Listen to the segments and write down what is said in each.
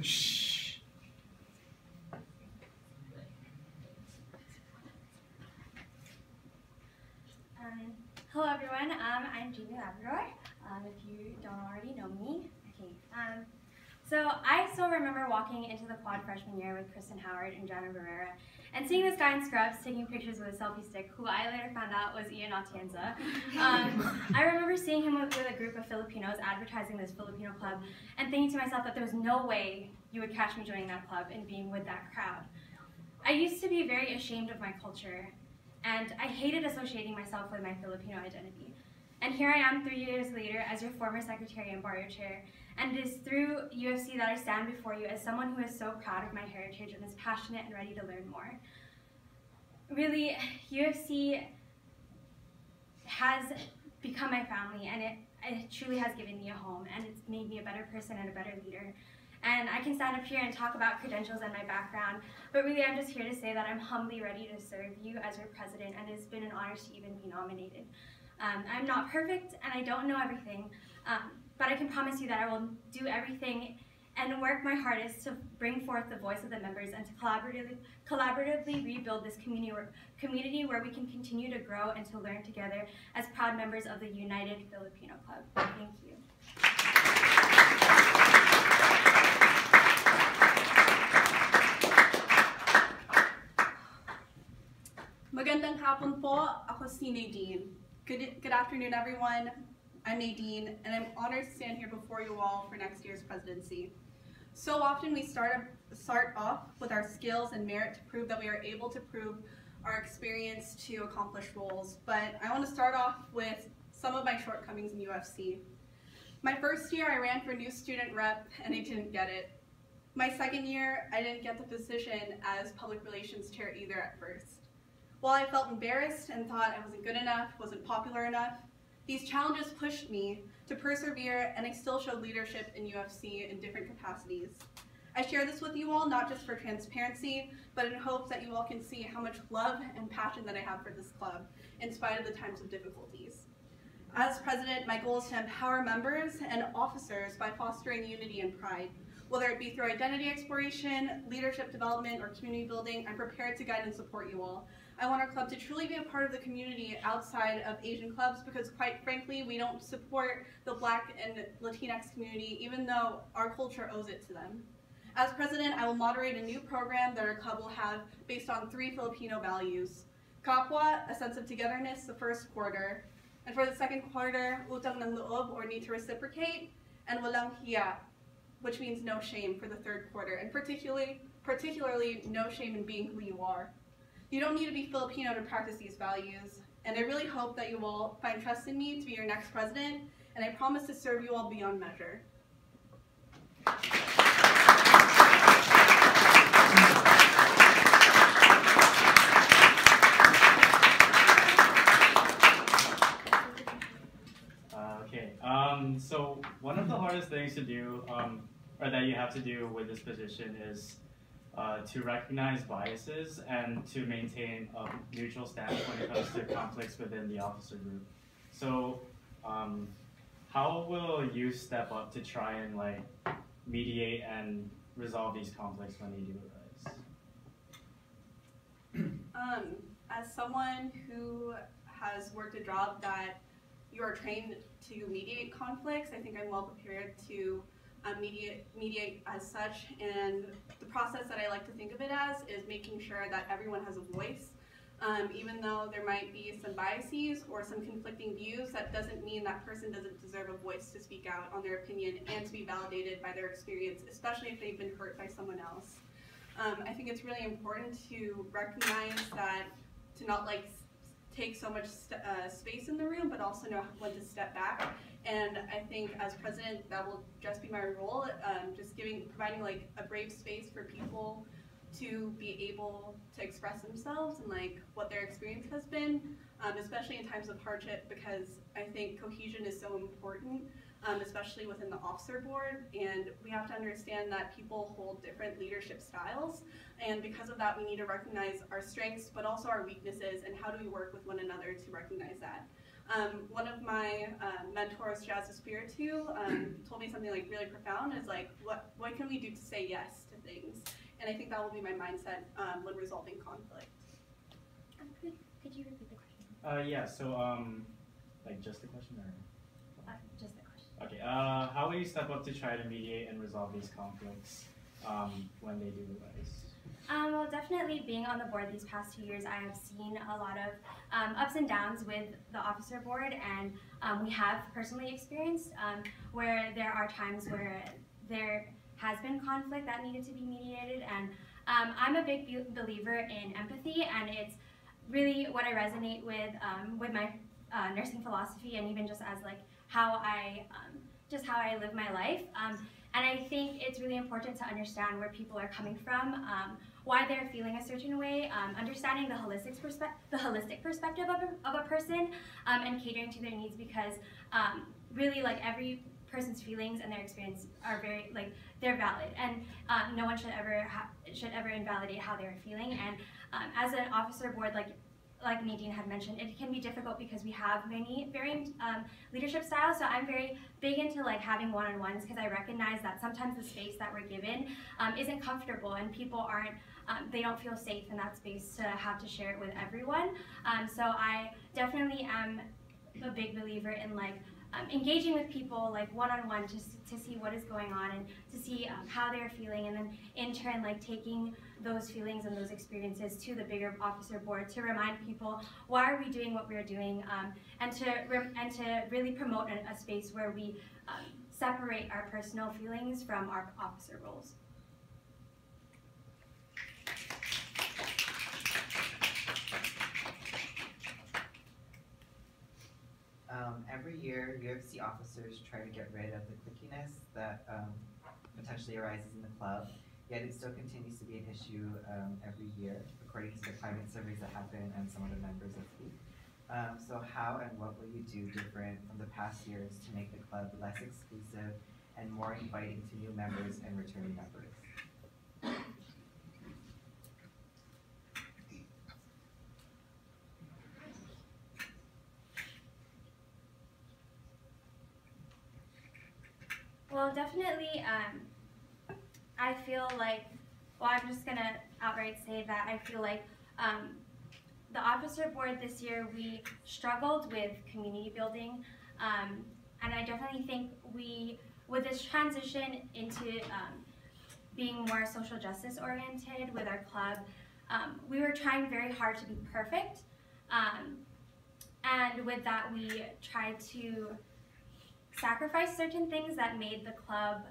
Shh. Hello everyone, I'm Jamie Labrador, if you don't already know me. Okay. So I still remember walking into the quad freshman year with Kristen Howard and Jana Barrera and seeing this guy in scrubs taking pictures with a selfie stick, who I later found out was Ian Atienza. I remember seeing him with a group of Filipinos advertising this Filipino club and thinking to myself that there was no way you would catch me joining that club and being with that crowd. I used to be very ashamed of my culture, and I hated associating myself with my Filipino identity. And here I am 3 years later as your former secretary and barrio chair, and it is through UFC that I stand before you as someone who is so proud of my heritage and is passionate and ready to learn more. Really, UFC has become my family, and it truly has given me a home, and it's made me a better person and a better leader. And I can stand up here and talk about credentials and my background, but really I'm just here to say that I'm humbly ready to serve you as your president, and it's been an honor to even be nominated. I'm not perfect, and I don't know everything, but I can promise you that I will do everything and work my hardest to bring forth the voice of the members and to collaboratively rebuild this community where we can continue to grow and to learn together as proud members of the United Filipino Club. Thank you. Magandang hapon po, ako si Nadine. Good afternoon everyone, I'm Nadine, and I'm honored to stand here before you all for next year's presidency. So often we start off with our skills and merit to prove that we are able to prove our experience to accomplish roles, but I want to start off with some of my shortcomings in UFC. My first year I ran for new student rep and I didn't get it. My second year I didn't get the position as public relations chair either at first. While I felt embarrassed and thought I wasn't good enough, wasn't popular enough, these challenges pushed me to persevere, and I still showed leadership in UFC in different capacities. I share this with you all not just for transparency, but in hopes that you all can see how much love and passion that I have for this club, in spite of the times of difficulties. As president, my goal is to empower members and officers by fostering unity and pride. Whether it be through identity exploration, leadership development, or community building, I'm prepared to guide and support you all. I want our club to truly be a part of the community outside of Asian clubs because, quite frankly, we don't support the Black and Latinx community, even though our culture owes it to them. As president, I will moderate a new program that our club will have based on 3 Filipino values. Kapwa, a sense of togetherness, the first quarter. And for the second quarter, utang ng loob, or need to reciprocate, and walang hiya, which means no shame, for the third quarter, and particularly no shame in being who you are. You don't need to be Filipino to practice these values, and I really hope that you will find trust in me to be your next president, and I promise to serve you all beyond measure. So one of the hardest things to do, or that you have to do with this position, is to recognize biases and to maintain a neutral stance when it comes to conflicts within the officer group. So how will you step up to try and mediate and resolve these conflicts when they do arise? As someone who has worked a job that you are trained to mediate conflicts, I think I'm well prepared to mediate as such, and the process that I like to think of it as is making sure that everyone has a voice. Even though there might be some biases or some conflicting views, that doesn't mean that person doesn't deserve a voice to speak out on their opinion and to be validated by their experience, especially if they've been hurt by someone else. I think it's really important to recognize that, to not take so much space in the room, but also know when to step back. And I think as president, that will just be my role, just providing a brave space for people to be able to express themselves and what their experience has been, especially in times of hardship, because I think cohesion is so important, especially within the officer board, and we have to understand that people hold different leadership styles, and because of that we need to recognize our strengths but also our weaknesses, and how do we work with one another to recognize that. One of my mentors, Jazz Espiritu, told me something like really profound. Is like, what can we do to say yes to things? And I think that will be my mindset when resolving conflict. Could you repeat the question? Yeah. So like just the question or? Just the question. Okay. How will you step up to try to mediate and resolve these conflicts when they do arise? Well, definitely being on the board these past 2 years, I have seen a lot of ups and downs with the officer board, and we have personally experienced where there are times where there has been conflict that needed to be mediated, and I'm a big believer in empathy, and it's really what I resonate with my nursing philosophy, and even just as like how I live my life. And I think it's really important to understand where people are coming from, why they're feeling a certain way, understanding the holistic perspective of a person, and catering to their needs, because really like every person's feelings and their experience are very like they're valid, and no one should ever invalidate how they're feeling. And as an officer board, like Nadine had mentioned, it can be difficult because we have many varying leadership styles. So I'm very big into like having one-on-ones, because I recognize that sometimes the space that we're given isn't comfortable, and people aren't, they don't feel safe in that space to have to share it with everyone. So I definitely am a big believer in like engaging with people like one-on-one to see what is going on, and to see how they're feeling, and then in turn like taking those feelings and those experiences to the bigger officer board to remind people why are we doing what we're doing, and to really promote a space where we separate our personal feelings from our officer roles. Every year, UFC officers try to get rid of the clickiness that potentially arises in the club, yet it still continues to be an issue every year, according to the climate surveys that happen and some of the members of the league. So how and what will you do different from the past years to make the club less exclusive and more inviting to new members and returning members? Well, definitely, I feel like, well, I'm just going to outright say that I feel like the officer board this year, we struggled with community building, and I definitely think with this transition into being more social justice oriented with our club, we were trying very hard to be perfect, and with that we tried to sacrifice certain things that made the club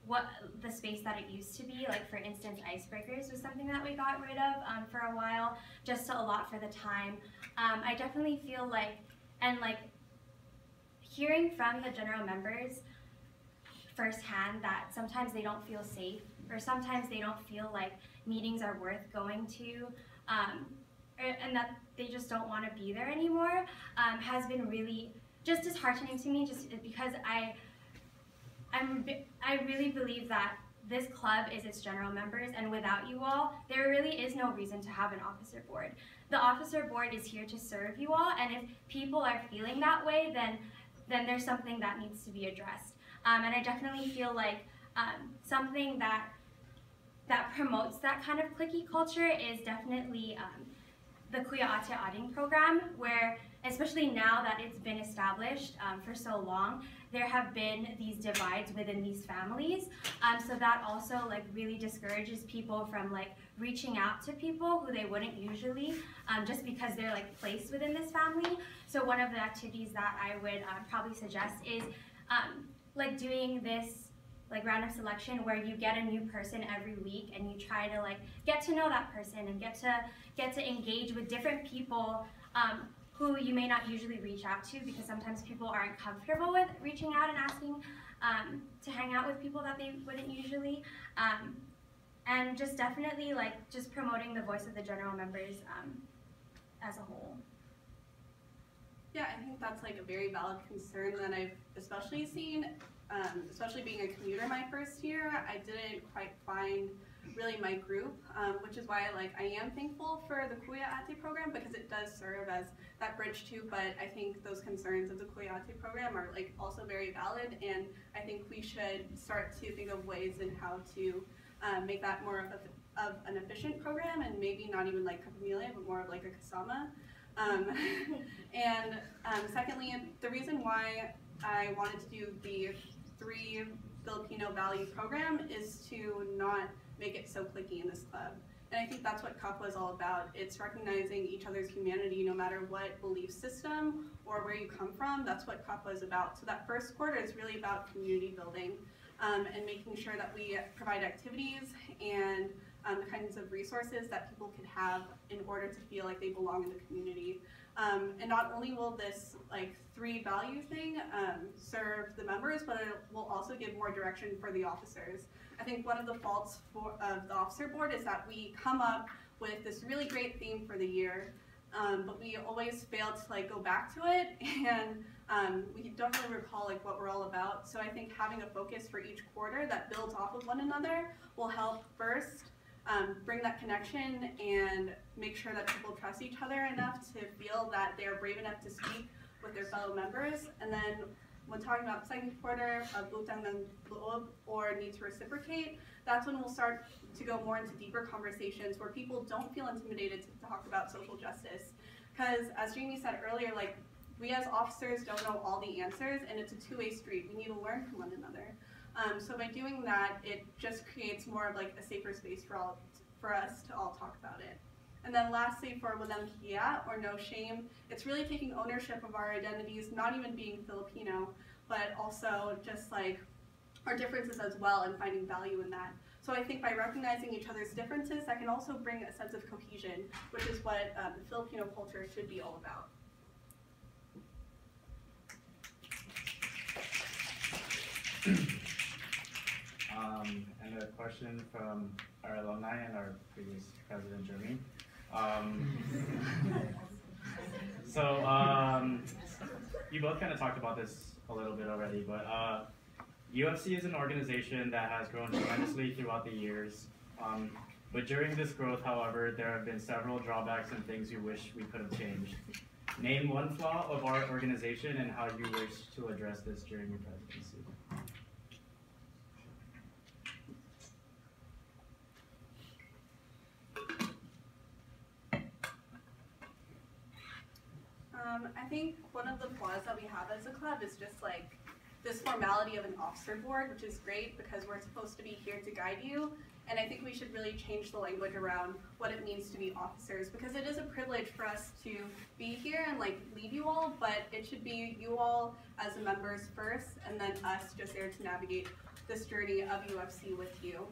what the space that it used to be. Like for instance, icebreakers was something that we got rid of for a while, just to allot for the time. I definitely feel like, and like hearing from the general members firsthand that sometimes they don't feel safe, or sometimes they don't feel like meetings are worth going to, and that they just don't want to be there anymore, has been really just disheartening to me, just because I really believe that this club is its general members, and without you all, there really is no reason to have an officer board. The officer board is here to serve you all, and if people are feeling that way, then there's something that needs to be addressed. And I definitely feel like something that promotes that kind of cliquey culture is definitely the Kuya Ate Ading program, where, especially now that it's been established for so long, there have been these divides within these families. So that also like really discourages people from like reaching out to people who they wouldn't usually, just because they're like placed within this family. So one of the activities that I would probably suggest is like doing this like random selection where you get a new person every week, and you try to like get to know that person and get to engage with different people who you may not usually reach out to, because sometimes people aren't comfortable with reaching out and asking to hang out with people that they wouldn't usually, and just definitely like just promoting the voice of the general members as a whole. Yeah, I think that's like a very valid concern that I've especially seen especially being a commuter my first year, I didn't quite find really my group, which is why I am thankful for the Kuya Ate program, because it does serve as that bridge too. But I think those concerns of the Kuya Ate program are also very valid, and I think we should start to think of ways in how to make that more of an efficient program, and maybe not even like Kapamilya, but more of like a Kasama. Secondly, the reason why I wanted to do the 3 Filipino value program is to not make it so cliquey in this club. And I think that's what Kapwa is all about. It's recognizing each other's humanity no matter what belief system or where you come from. That's what Kapwa is about. So that first quarter is really about community building and making sure that we provide activities and the kinds of resources that people can have in order to feel like they belong in the community. And not only will this 3 value thing serve the members, but it will also give more direction for the officers. I think one of the faults of the officer board is that we come up with this really great theme for the year, but we always fail to go back to it, and we don't really recall what we're all about. So I think having a focus for each quarter that builds off of one another will help first bring that connection and make sure that people trust each other enough to feel that they're brave enough to speak with their fellow members. And then when talking about second quarter of utang ng loob or need to reciprocate, that's when we'll start to go more into deeper conversations where people don't feel intimidated to talk about social justice. Because as Jamie said earlier, we as officers don't know all the answers, and it's a two-way street. We need to learn from one another. So by doing that, it just creates more of a safer space for us to all talk about it. And then lastly, for Walang Hiya, or no shame, it's really taking ownership of our identities, not even being Filipino, but also just our differences as well, and finding value in that. So I think by recognizing each other's differences, that can also bring a sense of cohesion, which is what the Filipino culture should be all about. And a question from our alumni and our previous president, Jeremy. You both kind of talked about this a little bit already, but UFC is an organization that has grown tremendously throughout the years. But during this growth, however, there have been several drawbacks and things you wish we could have changed. Name one flaw of our organization and how you wish to address this during your presidency. I think one of the flaws that we have as a club is just this formality of an officer board, which is great because we're supposed to be here to guide you. And I think we should really change the language around what it means to be officers, because it is a privilege for us to be here and lead you all, but it should be you all as the members first, and then us just there to navigate this journey of UFC with you.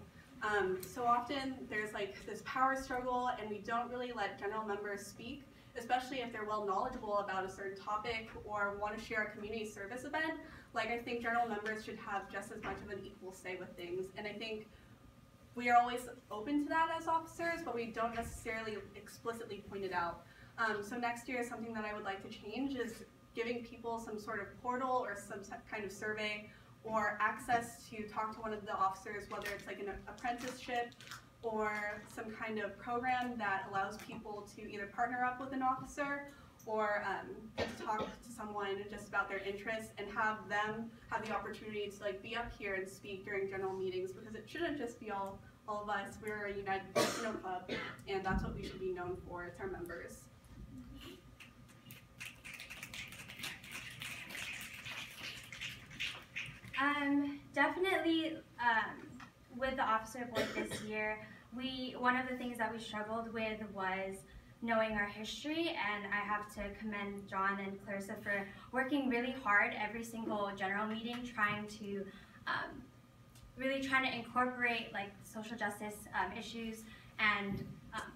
So often there's this power struggle, and we don't really let general members speak, especially if they're well knowledgeable about a certain topic or want to share a community service event. I think general members should have just as much of an equal say with things. And I think we are always open to that as officers, but we don't necessarily explicitly point it out. So next year, something that I would like to change is giving people some sort of portal or some kind of survey or access to talk to one of the officers, whether it's an apprenticeship or some kind of program that allows people to either partner up with an officer or get to talk to someone just about their interests, and have them have the opportunity to be up here and speak during general meetings, because it shouldn't just be all of us. We're a united Filipino club, and that's what we should be known for. It's our members. Definitely with the officer board this year, one of the things that we struggled with was knowing our history, and I have to commend John and Clarissa for working really hard every single general meeting, really trying to incorporate social justice issues and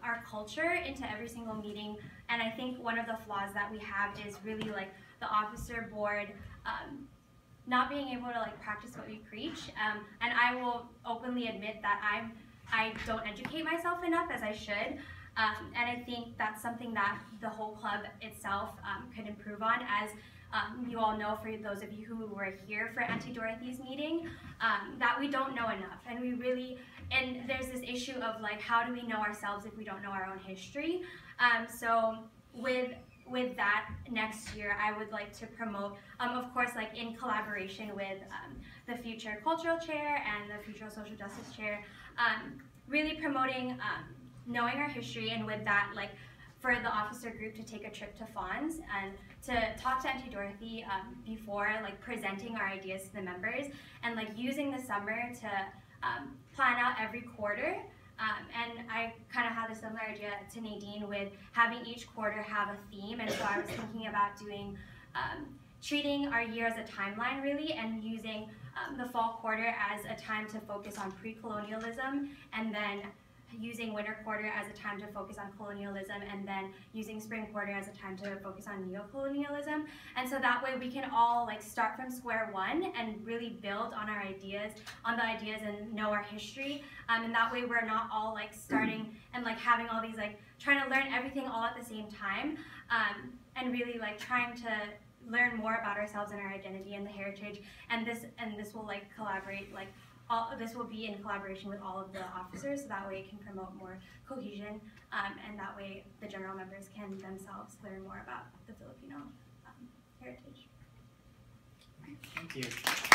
our culture into every single meeting. And I think one of the flaws that we have is really the officer board not being able to practice what we preach. And I will openly admit that I don't educate myself enough as I should. And I think that's something that the whole club itself could improve on, as you all know, for those of you who were here for Auntie Dorothy's meeting, that we don't know enough. And and there's this issue of like, how do we know ourselves if we don't know our own history? So with that, next year, I would like to promote, of course, like in collaboration with the future cultural chair and the future social justice chair, really promoting knowing our history, and with that, like for the officer group to take a trip to Fawns and to talk to Auntie Dorothy before like presenting our ideas to the members, and like using the summer to plan out every quarter. And I kind of had a similar idea to Nadine with having each quarter have a theme, and so I was thinking about doing, treating our year as a timeline really, and using the fall quarter as a time to focus on pre-colonialism, and then using winter quarter as a time to focus on colonialism, and then using spring quarter as a time to focus on neo-colonialism. And so that way we can all like start from square one and really build on our ideas, and know our history. And that way we're not all like starting and like having all these like trying to learn everything all at the same time, and really like trying to learn more about ourselves and our identity and the heritage. And this will like collaborate, like this will be in collaboration with all of the officers, so that way it can promote more cohesion, and that way the general members can themselves learn more about the Filipino heritage. Thank you.